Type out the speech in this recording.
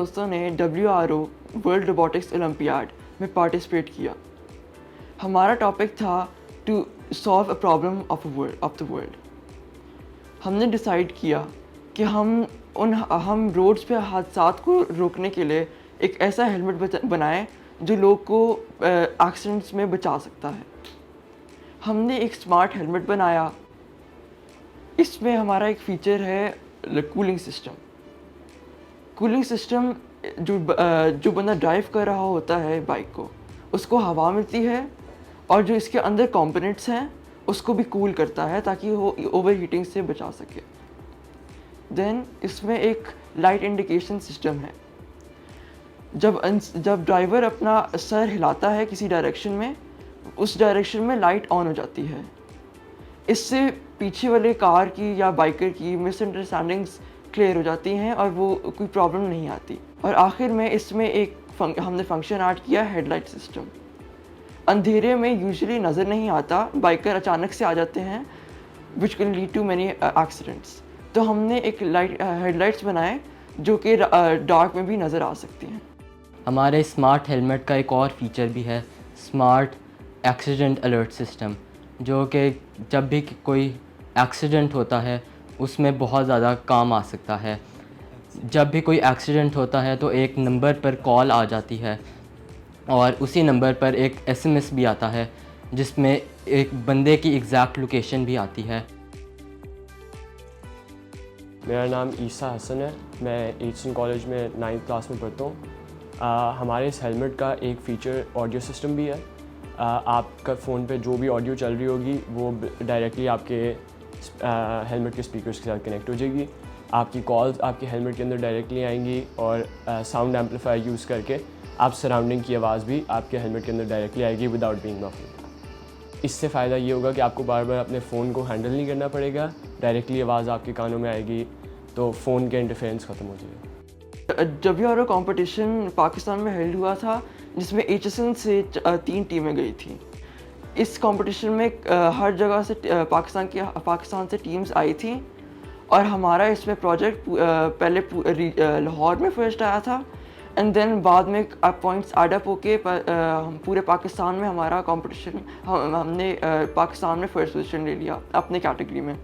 दोस्तों ने WRO World Robotics Olympiad में पार्टिसिपेट किया। हमारा टॉपिक था to solve a problem of the world. हमने डिसाइड किया कि हम रोड्स पे हादसात को रोकने के लिए एक ऐसा हेलमेट बनाएं जो लोग को एक्सीडेंट्स में बचा सकता है। हमने एक स्मार्ट हेलमेट बनाया। इसमें हमारा एक फ़ीचर है कूलिंग सिस्टम। कूलिंग सिस्टम जो बंदा ड्राइव कर रहा होता है बाइक को, उसको हवा मिलती है और जो इसके अंदर कंपोनेंट्स हैं उसको भी कूल करता है ताकि वो ओवर हीटिंग से बचा सके। देन इसमें एक लाइट इंडिकेशन सिस्टम है। जब ड्राइवर अपना सर हिलाता है किसी डायरेक्शन में, उस डायरेक्शन में लाइट ऑन हो जाती है। इससे पीछे वाले कार की या बाइकर की मिसअंडरस्टैंडिंग्स क्लियर हो जाती हैं और वो कोई प्रॉब्लम नहीं आती। और आखिर में इसमें हमने फंक्शन ऐड किया हेडलाइट सिस्टम। अंधेरे में यूजुअली नज़र नहीं आता, बाइकर अचानक से आ जाते हैं which can lead to many accidents. तो हमने एक हेडलाइट्स बनाए जो कि डार्क में भी नज़र आ सकती हैं। हमारे स्मार्ट हेलमेट का एक और फीचर भी है स्मार्ट एक्सीडेंट अलर्ट सिस्टम, जो कि जब भी कोई एक्सीडेंट होता है उसमें बहुत ज़्यादा काम आ सकता है। जब भी कोई एक्सीडेंट होता है तो एक नंबर पर कॉल आ जाती है और उसी नंबर पर एक SMS भी आता है जिसमें एक बंदे की एग्जैक्ट लोकेशन भी आती है। मेरा नाम ईसा हसन है। मैं ईस्टर्न कॉलेज में 9th क्लास में पढ़ता हूँ। हमारे इस हेलमेट का एक फ़ीचर ऑडियो सिस्टम भी है। आपका फ़ोन पे जो भी ऑडियो चल रही होगी वो डायरेक्टली आपके हेलमेट के स्पीकर्स के साथ कनेक्ट हो जाएगी। आपकी कॉल्स आपके हेलमेट के अंदर डायरेक्टली आएंगी और साउंड एम्पलीफायर यूज़ करके आप सराउंडिंग की आवाज़ भी आपके हेलमेट के अंदर डायरेक्टली आएगी विदाउट बीइंग मफल्ड। इससे फ़ायदा ये होगा कि आपको बार बार अपने फ़ोन को हैंडल नहीं करना पड़ेगा, डायरेक्टली आवाज़ आपके कानों में आएगी, तो फ़ोन के इंटरफेरेंस ख़त्म हो जाएगा। WRO कंपटीशन पाकिस्तान में हेल्ड हुआ था जिसमें HSN से 3 टीमें गई थी। इस कंपटीशन में हर जगह से पाकिस्तान से टीम्स आई थी और हमारा इसमें प्रोजेक्ट पहले लाहौर में फर्स्ट आया था एंड देन बाद में पॉइंट्स एड अप होके हम पूरे पाकिस्तान में हमारा कंपटीशन हमने पाकिस्तान में फर्स्ट पोजीशन ले लिया अपने कैटेगरी में।